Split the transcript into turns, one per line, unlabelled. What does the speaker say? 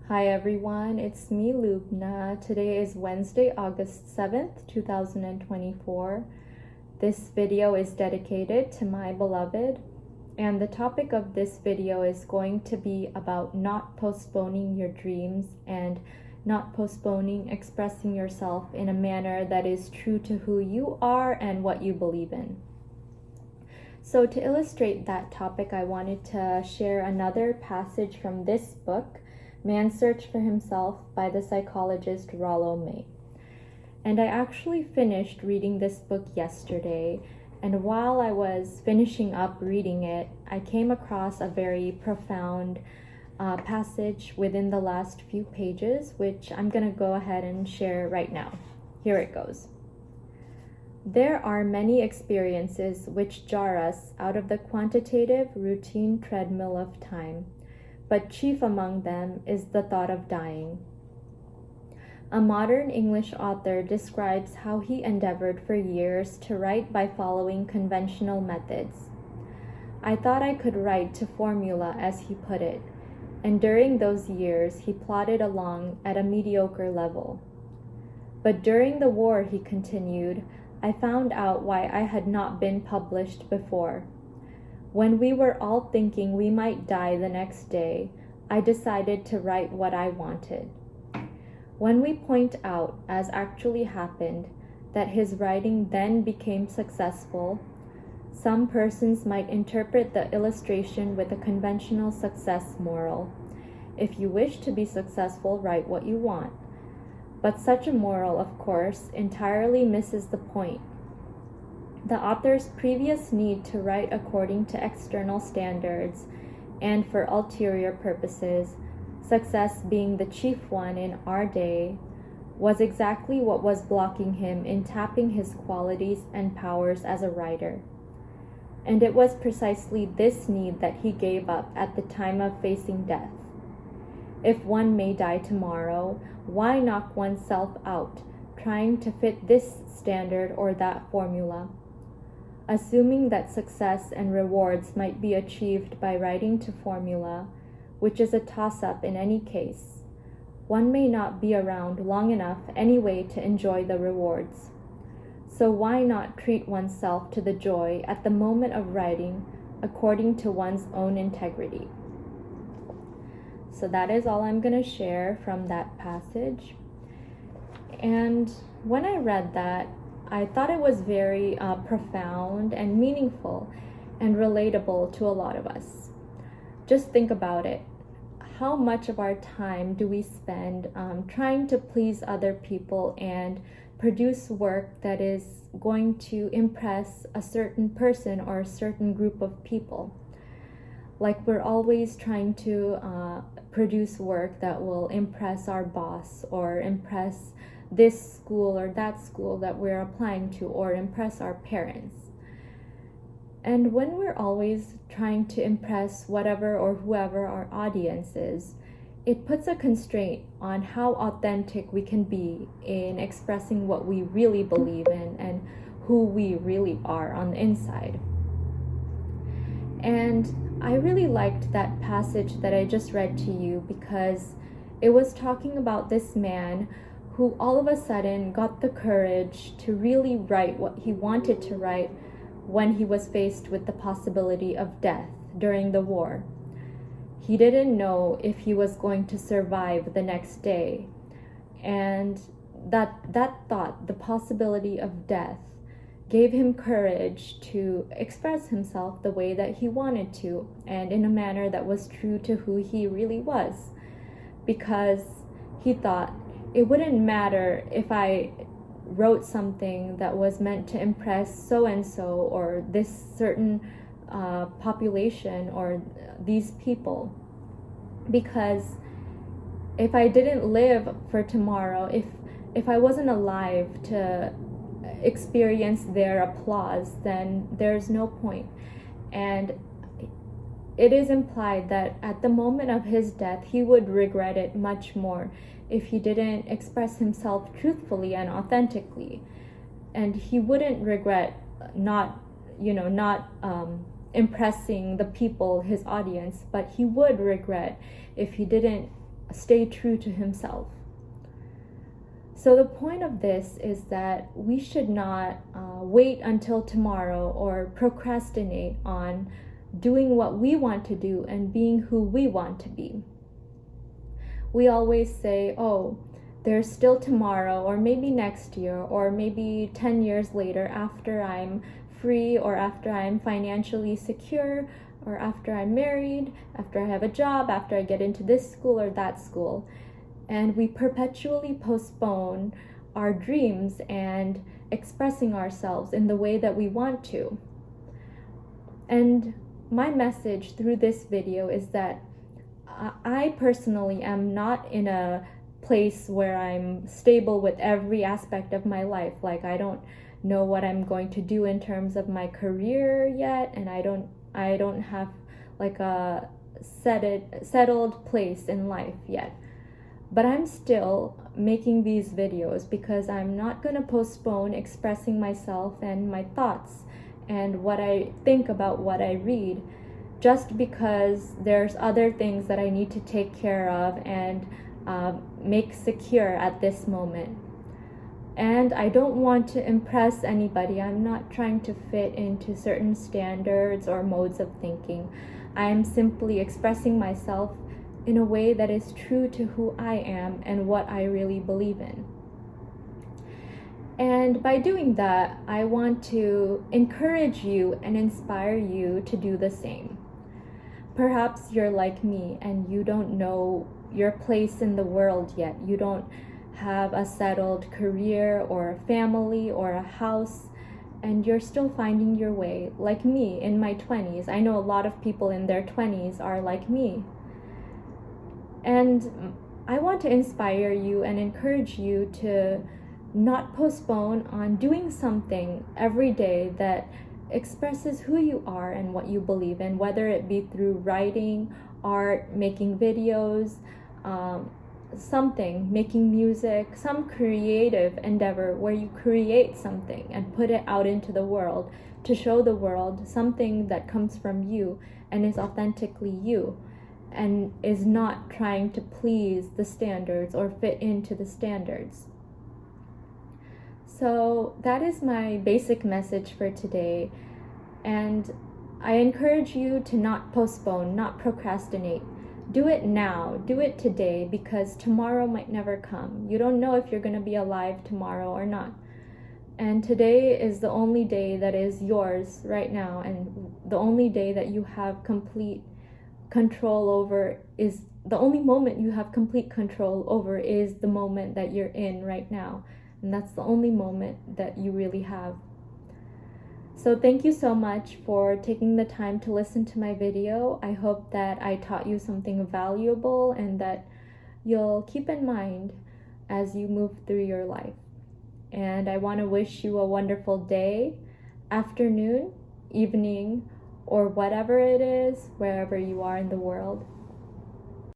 Hi everyone, it's me Lubna. Today is Wednesday, August 7th, 2024. This video is dedicated to my beloved, and the topic of this video is going to be about not postponing your dreams and not postponing expressing yourself in a manner that is true to who you are and what you believe in. So to illustrate that topic, I wanted to share another passage from this book, Man's Search for Himself by the psychologist Rollo May. And I actually finished reading this book yesterday, and while I was finishing up reading it, I came across a very profound passage within the last few pages, which I'm going to go ahead and share right now. Here it goes. There are many experiences which jar us out of the quantitative, routine treadmill of time, but chief among them is the thought of dying. A modern English author describes how he endeavored for years to write by following conventional methods. I thought I could write to formula, as he put it, and during those years he plodded along at a mediocre level. But during the war, he continued, I found out why I had not been published before. When we were all thinking we might die the next day, I decided to write what I wanted. When we point out, as actually happened, that his writing then became successful, some persons might interpret the illustration with a conventional success moral. If you wish to be successful, write what you want. But such a moral, of course, entirely misses the point. The author's previous need to write according to external standards and for ulterior purposes, success being the chief one in our day, was exactly what was blocking him in tapping his qualities and powers as a writer. And it was precisely this need that he gave up at the time of facing death. If one may die tomorrow, why knock oneself out, trying to fit this standard or that formula? Assuming that success and rewards might be achieved by writing to formula, which is a toss-up in any case, one may not be around long enough anyway to enjoy the rewards. So why not treat oneself to the joy at the moment of writing according to one's own integrity? So that is all I'm going to share from that passage. And when I read that, I thought it was very profound and meaningful and relatable to a lot of us. Just think about it. How much of our time do we spend trying to please other people and produce work that is going to impress a certain person or a certain group of people? Like we're always trying to produce work that will impress our boss or impress this school or that school that we're applying to or impress our parents. And when we're always trying to impress whatever or whoever our audience is, it puts a constraint on how authentic we can be in expressing what we really believe in and who we really are on the inside. And I really liked that passage that I just read to you because it was talking about this man who all of a sudden got the courage to really write what he wanted to write when he was faced with the possibility of death during the war. He didn't know if he was going to survive the next day. And that thought, the possibility of death, gave him courage to express himself the way that he wanted to and in a manner that was true to who he really was. Because he thought, it wouldn't matter if I wrote something that was meant to impress so-and-so or this certain population or these people. Because if I didn't live for tomorrow, if I wasn't alive to experience their applause, then there's no point. And it is implied that at the moment of his death, he would regret it much more if he didn't express himself truthfully and authentically. And he wouldn't regret not impressing the people, his audience, but he would regret if he didn't stay true to himself. So the point of this is that we should not wait until tomorrow or procrastinate on doing what we want to do and being who we want to be. We always say, oh, there's still tomorrow, or maybe next year, or maybe 10 years later after I'm free, or after I'm financially secure, or after I'm married, after I have a job, after I get into this school or that school. And we perpetually postpone our dreams and expressing ourselves in the way that we want to. And my message through this video is that I personally am not in a place where I'm stable with every aspect of my life. Like, I don't know what I'm going to do in terms of my career yet, and I don't have like a settled place in life yet. But I'm still making these videos because I'm not going to postpone expressing myself and my thoughts and what I think about what I read, just because there's other things that I need to take care of and make secure at this moment. And I don't want to impress anybody. I'm not trying to fit into certain standards or modes of thinking. I am simply expressing myself in a way that is true to who I am and what I really believe in. And by doing that, I want to encourage you and inspire you to do the same. Perhaps you're like me and you don't know your place in the world yet. You don't have a settled career or a family or a house, and you're still finding your way, like me in my 20s. I know a lot of people in their 20s are like me. And I want to inspire you and encourage you to not postpone on doing something every day that expresses who you are and what you believe in, whether it be through writing, art, making videos, making music, some creative endeavor where you create something and put it out into the world to show the world something that comes from you and is authentically you, and is not trying to please the standards or fit into the standards. So that is my basic message for today, and I encourage you to not postpone, not procrastinate. Do it now, do it today, because tomorrow might never come. You don't know if you're going to be alive tomorrow or not. And today is the only day that is yours right now, and the only day that you have complete control over is the only moment you have complete control over is the moment that you're in right now. And that's the only moment that you really have. So thank you so much for taking the time to listen to my video. I hope that I taught you something valuable and that you'll keep in mind as you move through your life. And I want to wish you a wonderful day, afternoon, evening, or whatever it is, wherever you are in the world.